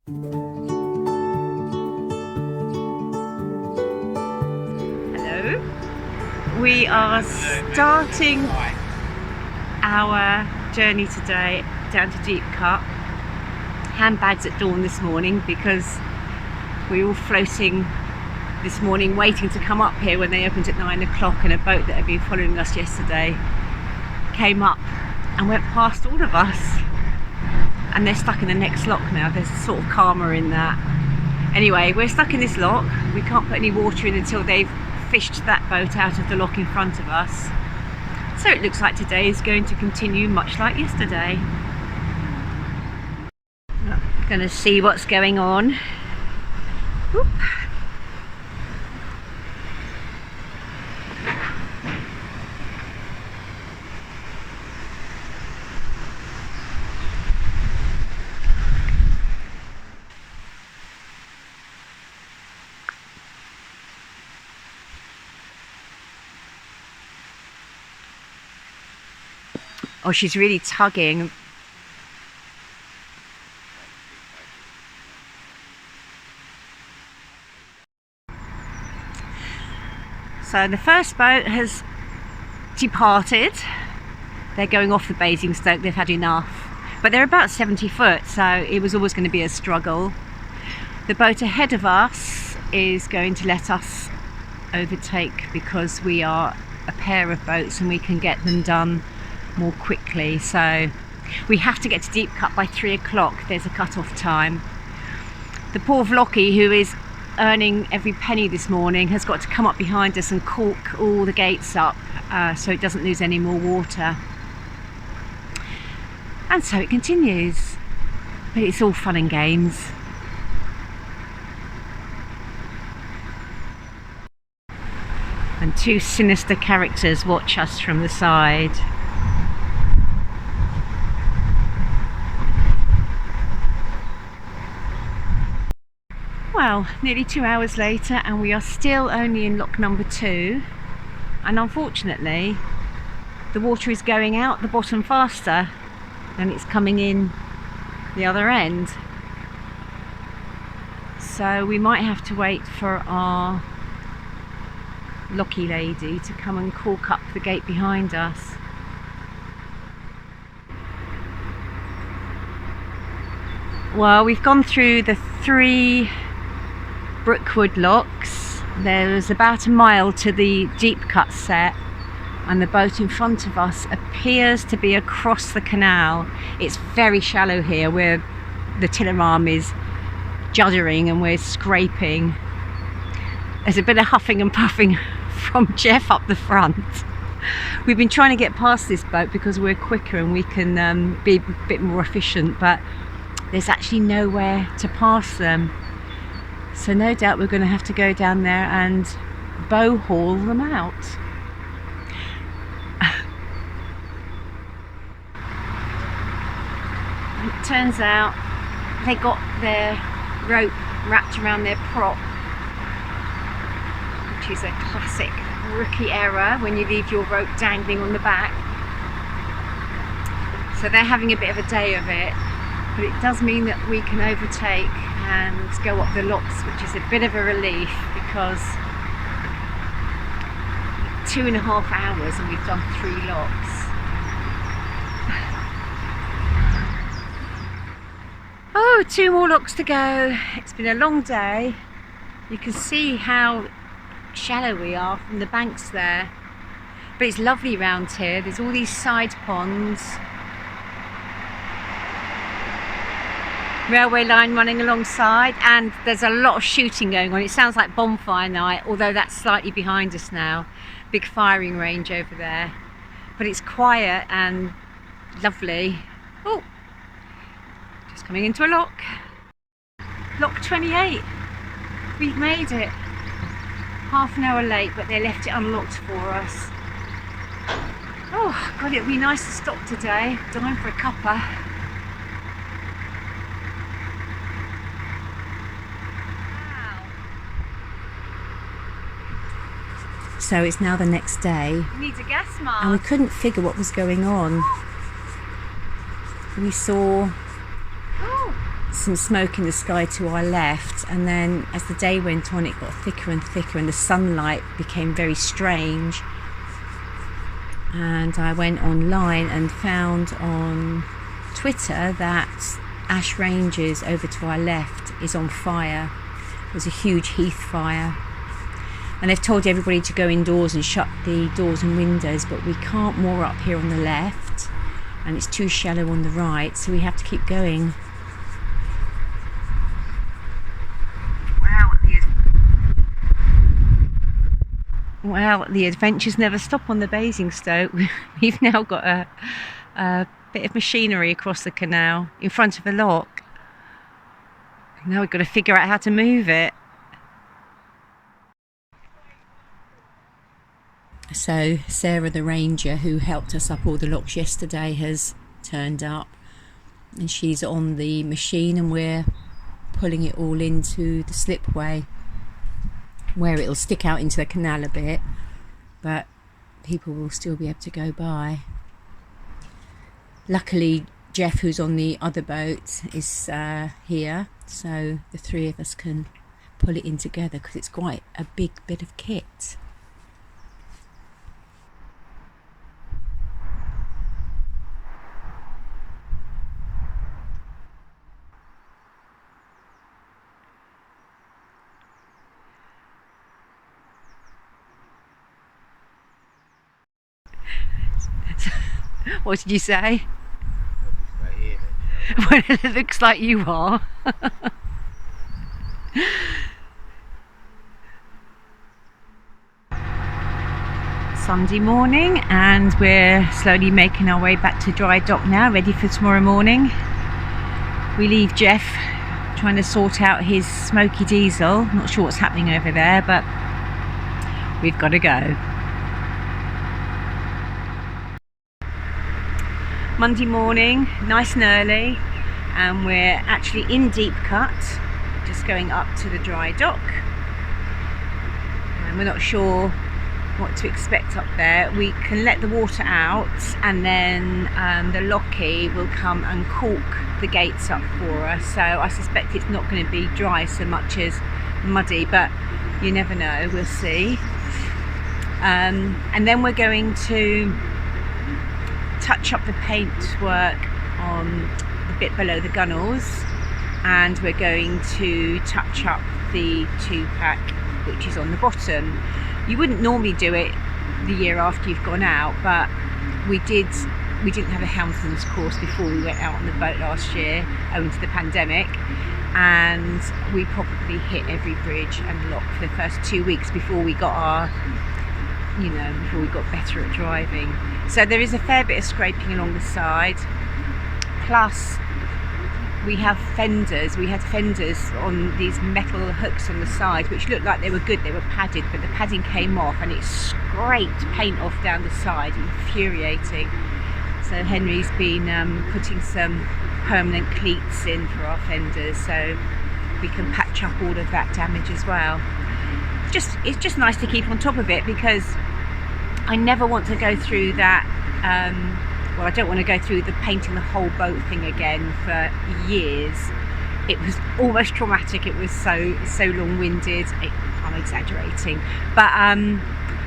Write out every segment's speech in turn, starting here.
Hello. We are starting our journey today down to Deep Cut. Handbags at dawn this morning because we were all floating this morning waiting to come up here when they opened at 9 o'clock, and a boat that had been following us yesterday came up and went past all of us, and they're stuck in the next lock now. There's sort of karma in that. Anyway, we're stuck in this lock. We can't put any water in until they've fished that boat out of the lock in front of us. So it looks like today is going to continue much like yesterday. Going to see what's going on. Whoop. Oh, she's really tugging. So the first boat has departed. They're going off the Basingstoke. They've had enough. But they're about 70 foot, so it was always going to be a struggle. The boat ahead of us is going to let us overtake because we are a pair of boats and we can get them done more quickly. So we have to get to Deep Cut by 3 o'clock. There's a cut-off time. The poor Vlockie, who is earning every penny this morning, has got to come up behind us and caulk all the gates up so it doesn't lose any more water. And so it continues, but it's all fun and games. And two sinister characters watch us from the side. Well, nearly 2 hours later, and we are still only in lock number 2, and unfortunately the water is going out the bottom faster than it's coming in the other end, so we might have to wait for our locky lady to come and caulk up the gate behind us. Well, we've gone through the 3 Brookwood locks. There's about a mile to the Deep Cut set, and the boat in front of us appears to be across the canal. It's very shallow here where the tiller arm is juddering and we're scraping. There's a bit of huffing and puffing from Jeff up the front. We've been trying to get past this boat because we're quicker and we can be a bit more efficient, but there's actually nowhere to pass them. So no doubt we're going to have to go down there and bow haul them out. It turns out they got their rope wrapped around their prop, which is a classic rookie error when you leave your rope dangling on the back. So they're having a bit of a day of it, but it does mean that we can overtake and go up the locks, which is a bit of a relief because 2.5 hours and we've done 3 locks. Oh, 2 more locks to go. It's been a long day. You can see how shallow we are from the banks there, but it's lovely round here. There's all these side ponds, railway line running alongside, and there's a lot of shooting going on. It sounds like bonfire night, although that's slightly behind us now. Big firing range over there, but it's quiet and lovely. Oh, just coming into a lock. Lock 28. We've made it. Half an hour late, but they left it unlocked for us. Oh God, it would be nice to stop today. Dying for a cuppa. So it's now the next day. Needs a gas mask. And we couldn't figure what was going on. We saw some smoke in the sky to our left, and then as the day went on it got thicker and thicker and the sunlight became very strange. And I went online and found on Twitter that Ash Ranges over to our left is on fire. There's a huge heath fire, and they've told everybody to go indoors and shut the doors and windows, but we can't moor up here on the left and it's too shallow on the right, so we have to keep going. Well, the adventures never stop on the Basingstoke. We've now got a bit of machinery across the canal in front of a lock. Now we've got to figure out how to move it. So Sarah the ranger, who helped us up all the locks yesterday, has turned up, and she's on the machine and we're pulling it all into the slipway where it'll stick out into the canal a bit, but people will still be able to go by. Luckily Jeff, who's on the other boat, is here, so the three of us can pull it in together because it's quite a big bit of kit. What did you say? Well, it looks like you are. Sunday morning, and we're slowly making our way back to dry dock now, ready for tomorrow morning. We leave Jeff trying to sort out his smoky diesel. Not sure what's happening over there, but we've got to go. Monday morning, nice and early, and we're actually in Deep Cut, just going up to the dry dock, and we're not sure what to expect up there. We can let the water out, and then the lockie will come and caulk the gates up for us, so I suspect it's not going to be dry so much as muddy, but you never know, we'll see. And then we're going to touch up the paintwork on the bit below the gunnels, and we're going to touch up the 2-pack which is on the bottom. You wouldn't normally do it the year after you've gone out, but we didn't have a helmsman's course before we went out on the boat last year owing to the pandemic, and we probably hit every bridge and lock for the first 2 weeks before we got our, before we got better at driving. So there is a fair bit of scraping along the side, plus we have fenders. We had fenders on these metal hooks on the side which looked like they were good, they were padded, but the padding came off and it scraped paint off down the side, infuriating. So Henry's been putting some permanent cleats in for our fenders so we can patch up all of that damage as well. It's just nice to keep on top of it, because I never want to go through that, I don't want to go through the painting the whole boat thing again for years. It was almost traumatic, it was so long-winded. I'm exaggerating, but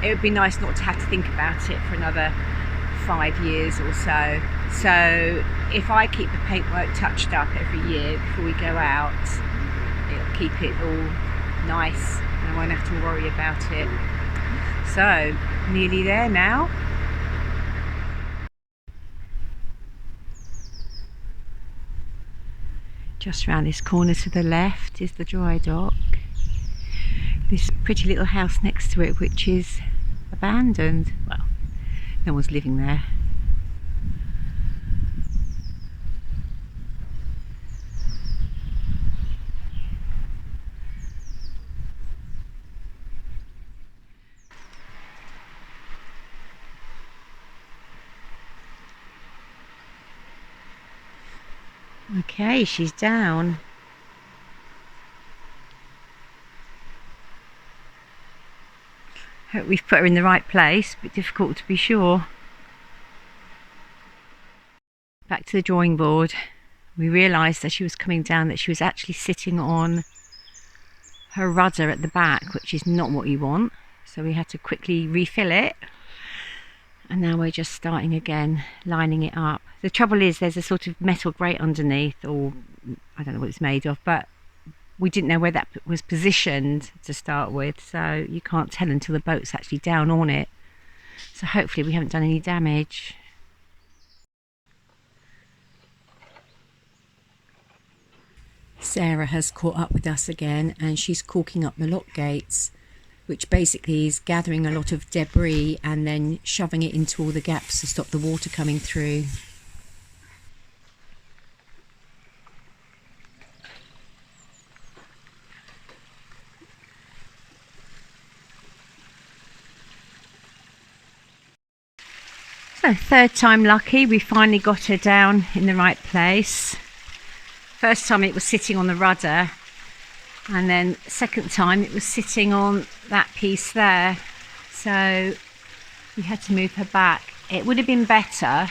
it would be nice not to have to think about it for another 5 years or so. So if I keep the paintwork touched up every year before we go out, it'll keep it all nice and I won't have to worry about it. So nearly there now. Just round this corner to the left is the dry dock. This pretty little house next to it which is abandoned. Well, no one's living there. Okay, she's down. Hope we've put her in the right place, but difficult to be sure. Back to the drawing board. we realised as she was coming down that she was actually sitting on her rudder at the back, which is not what you want. So we had to quickly refill it. And now we're just starting again, lining it up. The trouble is there's a sort of metal grate underneath, or I don't know what it's made of, but we didn't know where that was positioned to start with, so you can't tell until the boat's actually down on it. So hopefully we haven't done any damage. Sarah has caught up with us again, and she's caulking up the lock gates, which basically is gathering a lot of debris and then shoving it into all the gaps to stop the water coming through. So third time lucky, we finally got her down in the right place. First time it was sitting on the rudder, and then second time it was sitting on that piece there, so we had to move her back. It would have been better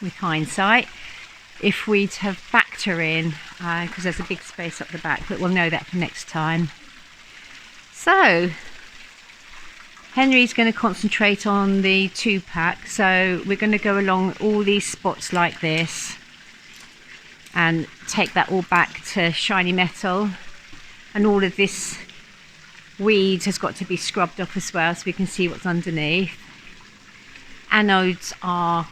with hindsight if we'd have backed her in, because there's a big space up the back, but we'll know that for next time. So Henry's going to concentrate on the 2-pack, so we're going to go along all these spots like this and take that all back to shiny metal. And all of this weed has got to be scrubbed off as well, so we can see what's underneath. Anodes are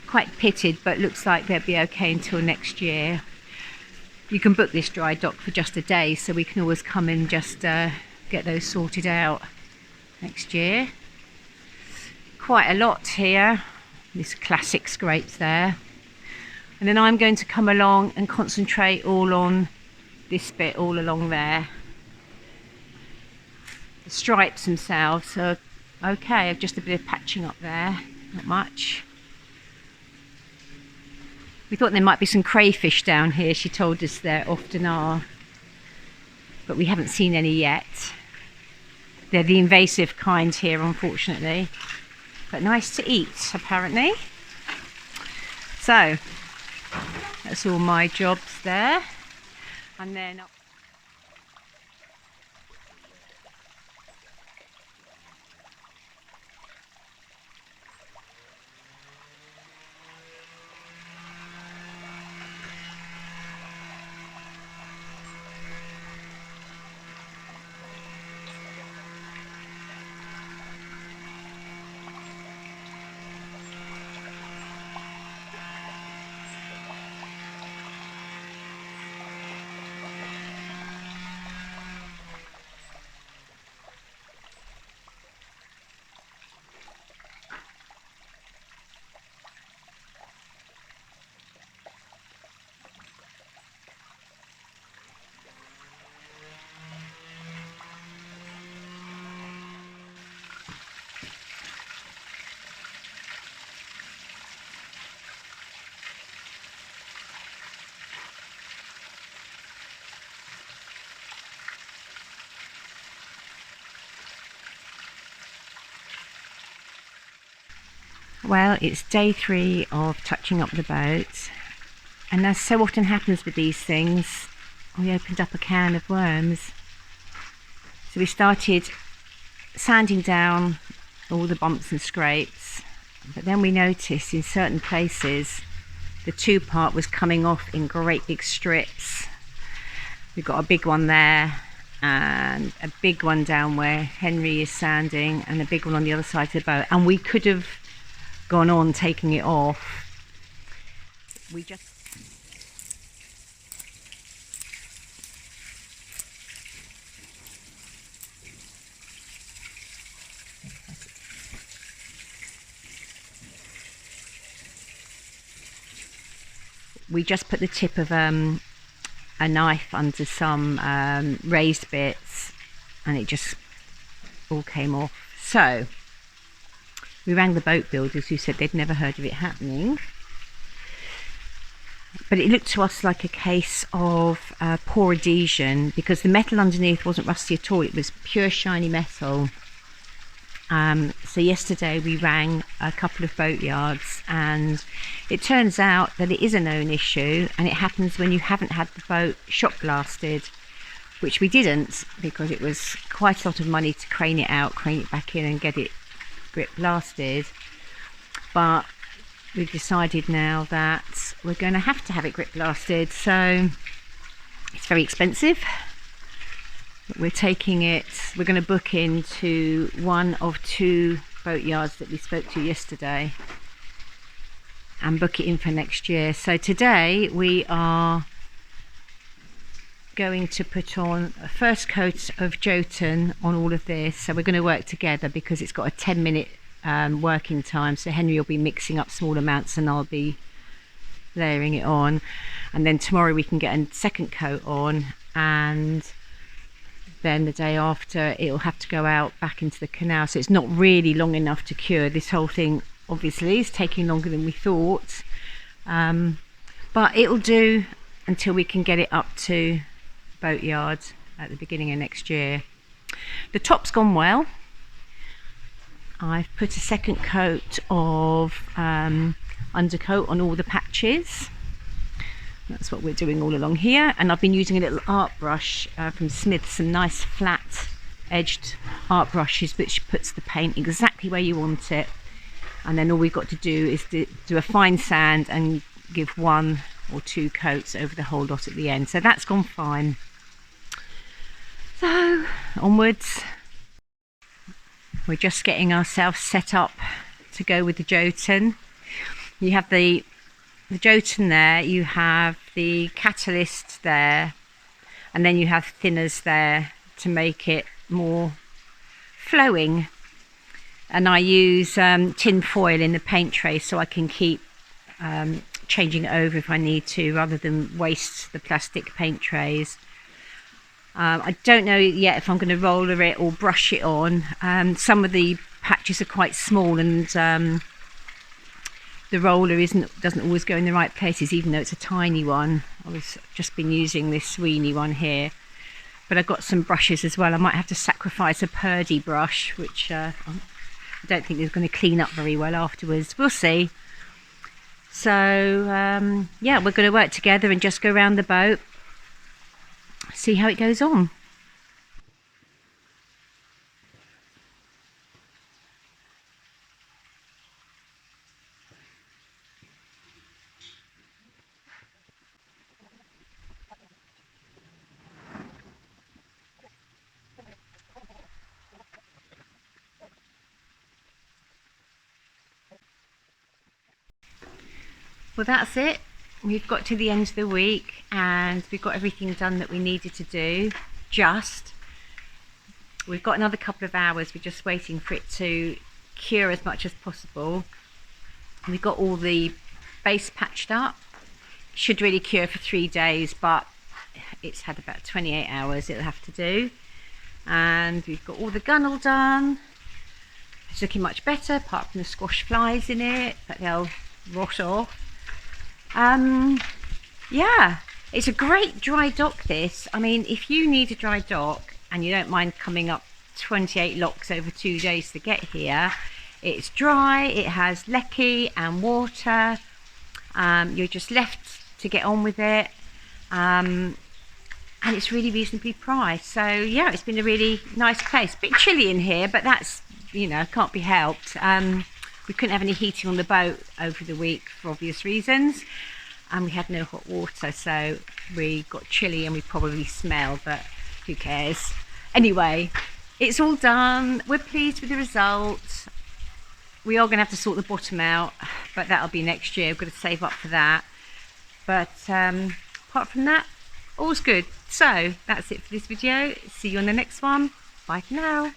quite pitted, but looks like they'll be okay until next year. You can book this dry dock for just a day, so we can always come and just get those sorted out next year. Quite a lot here, this classic scrapes there. And then I'm going to come along and concentrate all on this bit all along there. The stripes themselves are okay, just a bit of patching up there, not much. We thought there might be some crayfish down here, she told us there often are, but we haven't seen any yet. They're the invasive kind here, unfortunately, but nice to eat apparently. So that's all my jobs there. And then well, it's day 3 of touching up the boat, and as so often happens with these things, we opened up a can of worms. So we started sanding down all the bumps and scrapes, but then we noticed in certain places the 2-part was coming off in great big strips. We've got a big one there and a big one down where Henry is sanding, and a big one on the other side of the boat, and we could have gone on taking it off. We just put the tip of a knife under some raised bits, and it just all came off. So we rang the boat builders, who said they'd never heard of it happening, but it looked to us like a case of poor adhesion, because the metal underneath wasn't rusty at all. It was pure shiny metal, So yesterday we rang a couple of boat yards, and it turns out that it is a known issue, and it happens when you haven't had the boat shock blasted, which we didn't, because it was quite a lot of money to crane it out, crane it back in and get it grip blasted. But we've decided now that we're going to have it grip blasted, so it's very expensive. We're going to book into one of 2 boat yards that we spoke to yesterday and book it in for next year. So today we are going to put on a first coat of Jotun on all of this. So we're going to work together because it's got a 10-minute working time. So Henry will be mixing up small amounts and I'll be layering it on. And then tomorrow we can get a second coat on, and then the day after it'll have to go out back into the canal. So it's not really long enough to cure. This whole thing obviously is taking longer than we thought, but it'll do until we can get it up to boatyard at the beginning of next year. The top's gone well. I've put a second coat of undercoat on all the patches. That's what we're doing all along here, and I've been using a little art brush from Smith's, some nice flat edged art brushes which puts the paint exactly where you want it, and then all we've got to do is do a fine sand and give 1 or 2 coats over the whole lot at the end. So that's gone fine. So onwards. We're just getting ourselves set up to go with the Jotun. You have the Jotun there, you have the catalyst there, and then you have thinners there to make it more flowing. And I use tin foil in the paint tray so I can keep changing it over if I need to, rather than waste the plastic paint trays. I don't know yet if I'm going to roller it or brush it on. Some of the patches are quite small, and the roller doesn't always go in the right places, even though it's a tiny one. I've just been using this weeny one here, but I've got some brushes as well. I might have to sacrifice a Purdy brush, which I don't think is going to clean up very well afterwards. We'll see. So yeah, we're going to work together and just go around the boat, see how it goes on. Well, that's it. We've got to the end of the week and we've got everything done that we needed to do. We've got another couple of hours. We're just waiting for it to cure as much as possible. We've got all the base patched up. Should really cure for 3 days, but it's had about 28 hours it'll have to do. And we've got all the gunnel done. It's looking much better, apart from the squash flies in it, but they'll rot off. Yeah, it's a great dry dock, this. I mean, if you need a dry dock and you don't mind coming up 28 locks over 2 days to get here, it's dry, it has lecky and water. You're just left to get on with it, and it's really reasonably priced. So yeah, it's been a really nice place. Bit chilly in here, but that's, you know, can't be helped. We couldn't have any heating on the boat over the week for obvious reasons, and we had no hot water, so we got chilly and we probably smell, but who cares. Anyway, it's all done. We're pleased with the result. We are going to have to sort the bottom out, but that'll be next year. We've got to save up for that. But apart from that, all's good. So that's it for this video. See you on the next one. Bye for now.